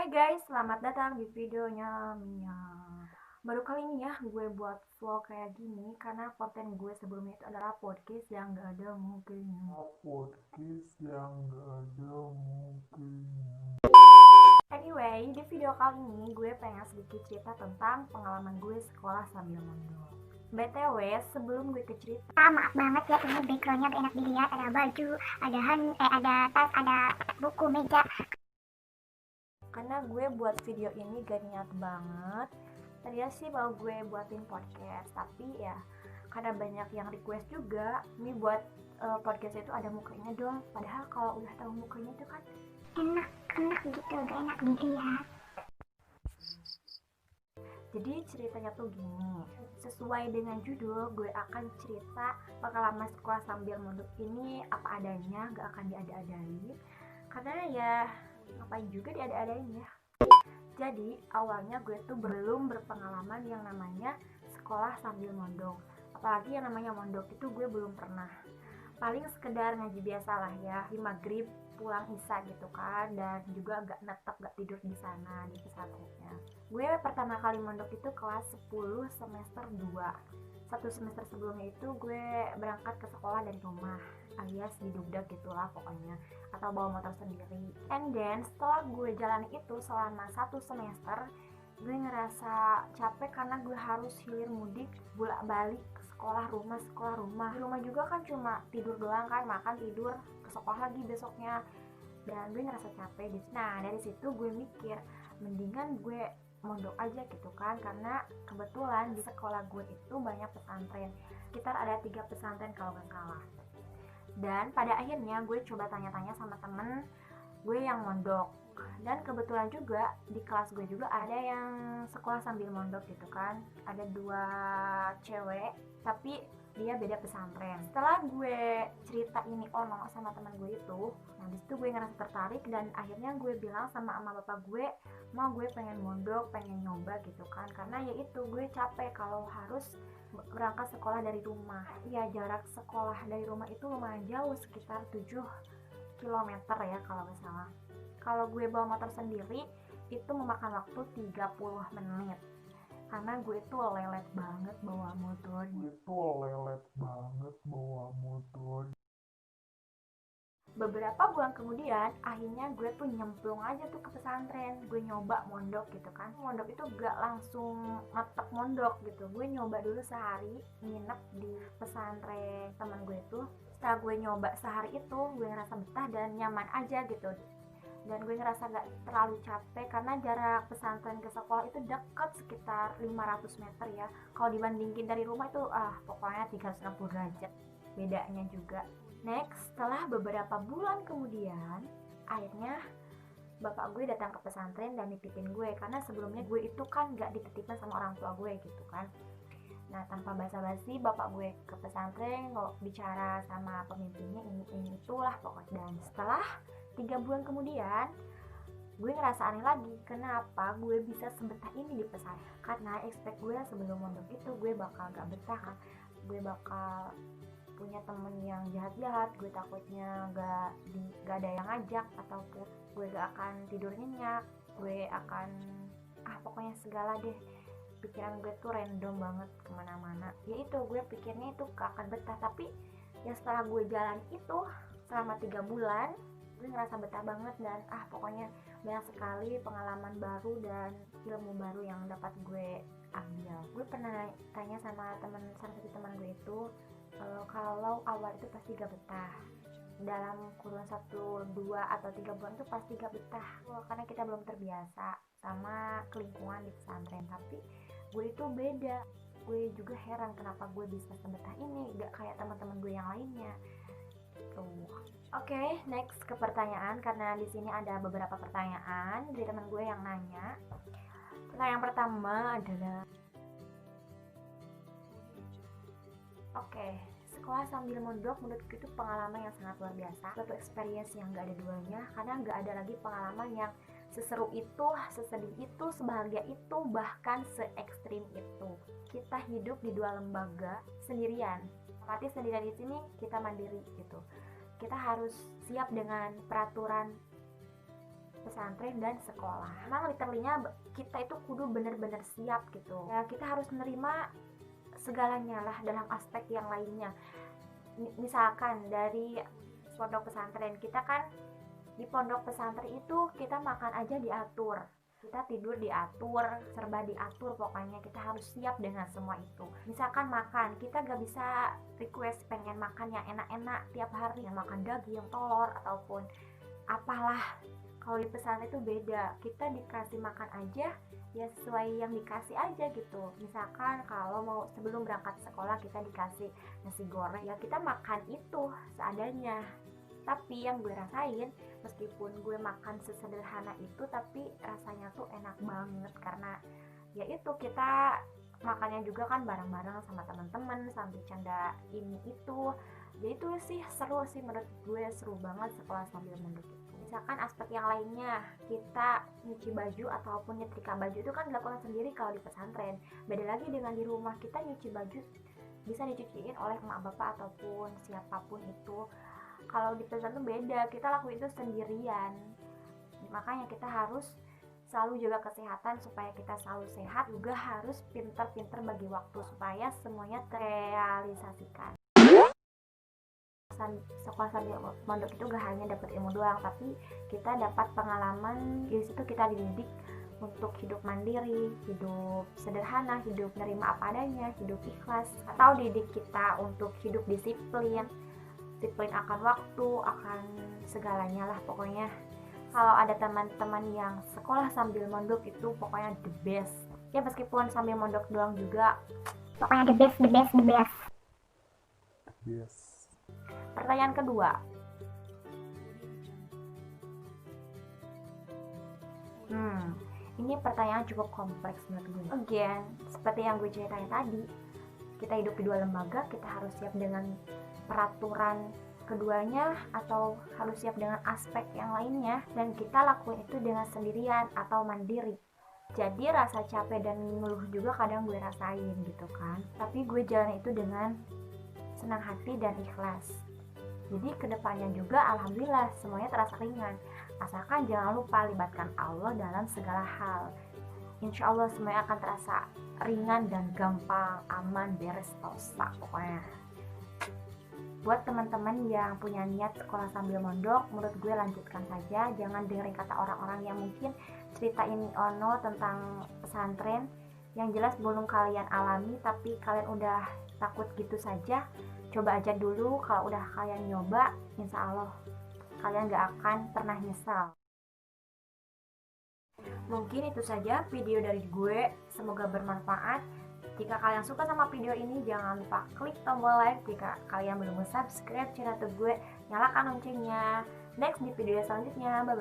Hai guys, selamat datang di videonya Mia. Baru kali ini ya gue buat vlog kayak gini karena konten gue sebelumnya itu adalah podcast yang gak ada mungkinnya. Anyway, di video kali ini gue pengen sedikit cerita tentang pengalaman gue sekolah sambil mondok. BTW, sebelum gue ke cerita, Maaf banget ya, ini backgroundnya gak enak dilihat. Ada baju, ada tas, ada buku, meja. karena gue buat video ini gak niat banget. Tadinya sih mau gue buatin podcast, tapi ya karena banyak yang request juga nih buat podcast itu ada mukanya dong. Padahal kalau udah tahu mukanya itu kan Enak gitu, gak enak dilihat. jadi ceritanya tuh gini, sesuai dengan judul, gue akan cerita pengalaman sekolah sambil mondok ini apa adanya, gak akan diada-adain karena ya ngapain juga diada-adain ya. Jadi awalnya gue tuh belum berpengalaman yang namanya sekolah sambil mondok, apalagi yang namanya mondok itu gue belum pernah. Paling sekedar ngaji biasa lah ya, di maghrib pulang isya gitu kan, dan juga gak netep, gak tidur di sana di pesantrennya. Gue pertama kali mondok itu kelas 10 semester 2. Satu semester sebelumnya itu gue berangkat ke sekolah dari rumah, alias didugdag gitulah pokoknya, atau bawa motor sendiri. And then setelah gue jalan itu selama satu semester, gue ngerasa capek karena gue harus hilir mudik bolak balik sekolah rumah. Di rumah juga kan cuma tidur doang kan, makan tidur ke sekolah lagi besoknya, dan gue ngerasa capek. Nah dari situ gue mikir mendingan gue mondok aja gitu kan, karena kebetulan di sekolah gue itu banyak pesantren, sekitar ada 3 pesantren kalau gak salah. Dan pada akhirnya gue coba tanya-tanya sama temen gue yang mondok, dan kebetulan juga di kelas gue juga ada yang sekolah sambil mondok gitu kan, ada 2 cewek tapi dia beda pesantren. Setelah gue cerita ini sama teman gue itu, nah disitu gue ngerasa tertarik, dan akhirnya gue bilang sama bapak gue, mau gue pengen mondok, pengen nyoba gitu kan, karena ya itu gue capek kalau harus berangkat sekolah dari rumah. Ya jarak sekolah dari rumah itu lumayan jauh, sekitar 7 kilometer ya kalau nggak salah. Kalau gue bawa motor sendiri itu memakan waktu 30 menit, karena gue itu lelet banget bawa motor. Beberapa bulan kemudian akhirnya gue tuh nyemplung aja tuh ke pesantren, gue nyoba mondok gitu kan. Mondok itu gak langsung ngetep mondok gitu, gue nyoba dulu sehari nginep di pesantren teman gue tuh. Setelah gue nyoba sehari itu, gue ngerasa betah dan nyaman aja gitu, dan gue ngerasa gak terlalu capek karena jarak pesantren ke sekolah itu dekat, sekitar 500 meter ya. Kalau dibandingin dari rumah itu pokoknya 360 derajat bedanya juga. Next, setelah beberapa bulan kemudian, akhirnya bapak gue datang ke pesantren dan nitipin gue, karena sebelumnya gue itu kan gak dititipin sama orang tua gue gitu kan. Nah tanpa basa-basi bapak gue ke pesantren, bicara sama pemimpinnya, ini itulah pokoknya. Dan setelah 3 bulan kemudian, gue ngerasa aneh lagi, kenapa gue bisa sebetah ini di pesantren. Karena expect gue sebelum mondok itu gue bakal gak betah kan, gue bakal punya temen yang jahat-jahat, gue takutnya gak ada yang ngajak, ataupun gue gak akan tidur nyenyak, gue akan pokoknya segala deh. Pikiran gue tuh random banget kemana-mana. Ya itu, gue pikirnya itu gak akan betah, tapi ya setelah gue jalan itu selama 3 bulan, gue ngerasa betah banget, dan pokoknya banyak sekali pengalaman baru dan ilmu baru yang dapat gue ambil. Gue pernah tanya sama salah satu teman gue itu, kalau awal itu pasti gak betah, dalam kurun 1, 2, atau 3 bulan itu pasti gak betah, karena kita belum terbiasa sama lingkungan di pesantren. Tapi gue itu beda, gue juga heran kenapa gue bisa sebetah ini, gak kayak teman-teman gue yang lainnya tuh. Oke, next ke pertanyaan, karena di sini ada beberapa pertanyaan dari teman gue yang nanya. Pertanyaan pertama adalah, sekolah sambil mondok menurutku itu pengalaman yang sangat luar biasa, suatu experience yang gak ada duanya, karena gak ada lagi pengalaman yang seseru itu, sesedih itu, sebahagia itu, bahkan se ekstrim itu. Kita hidup di 2 lembaga sendirian, berarti sendirian di sini kita mandiri gitu. Kita harus siap dengan peraturan pesantren pesantren dan sekolah. Memang literally-nya kita itu kudu bener-bener siap gitu ya, kita harus menerima segalanya lah dalam aspek yang lainnya. Misalkan dari pondok pesantren, kita kan di pondok pesantren itu kita makan aja diatur, kita tidur diatur, serba diatur, pokoknya kita harus siap dengan semua itu. Misalkan makan, kita gak bisa request pengen makan yang enak-enak tiap hari, yang makan daging, telur, ataupun apalah. Kalau di pesantren itu beda, kita dikasih makan aja ya sesuai yang dikasih aja gitu. Misalkan kalau mau sebelum berangkat sekolah kita dikasih nasi goreng, ya kita makan itu seadanya. Tapi yang gue rasain, meskipun gue makan sesederhana itu, tapi rasanya tuh enak banget karena ya itu kita makannya juga kan bareng-bareng sama teman-teman sambil canda ini itu. Jadi itu sih seru sih, menurut gue seru banget sekolah sambil mondok itu. Misalkan aspek yang lainnya, kita nyuci baju ataupun nyetrika baju itu kan dilakukan sendiri kalau di pesantren. Beda lagi dengan di rumah, kita nyuci baju bisa dicuciin oleh emak bapak ataupun siapapun itu. Kalau di pesantren tuh beda, kita lakuin itu sendirian. Makanya kita harus selalu jaga kesehatan supaya kita selalu sehat, juga harus pinter-pinter bagi waktu supaya semuanya terrealisasikan. Sekolah sambil mondok itu gak hanya dapat ilmu doang, tapi kita dapat pengalaman. Di situ kita dididik untuk hidup mandiri, hidup sederhana, hidup menerima apa adanya, hidup ikhlas, atau didik kita untuk hidup disiplin akan waktu, akan segalanya lah pokoknya. Kalau ada teman-teman yang sekolah sambil mondok itu pokoknya the best ya, meskipun sambil mondok doang juga Pokoknya the best. Yes. Pertanyaan kedua, ini pertanyaan cukup kompleks menurut gue. Again, seperti yang gue ceritain tadi, kita hidup di dua lembaga, kita harus siap dengan peraturan keduanya atau harus siap dengan aspek yang lainnya, dan kita lakuin itu dengan sendirian atau mandiri. Jadi rasa capek dan ngeluh juga kadang gue rasain gitu kan, tapi gue jalan itu dengan senang hati dan ikhlas. Jadi kedepannya juga alhamdulillah semuanya terasa ringan, asalkan jangan lupa libatkan Allah dalam segala hal. Insya Allah semuanya akan terasa ringan dan gampang, aman, beres, tosak pokoknya. Buat teman-teman yang punya niat sekolah sambil mondok, menurut gue lanjutkan saja. Jangan dengerin kata orang-orang yang mungkin cerita ini ono tentang pesantren yang jelas belum kalian alami, tapi kalian udah takut gitu saja. Coba aja dulu, kalau udah kalian nyoba, insya Allah kalian gak akan pernah nyesal. Mungkin itu saja video dari gue, semoga bermanfaat. Jika kalian suka sama video ini, jangan lupa klik tombol like. Jika kalian belum subscribe channel gue, nyalakan loncengnya. Next di video selanjutnya, bye bye.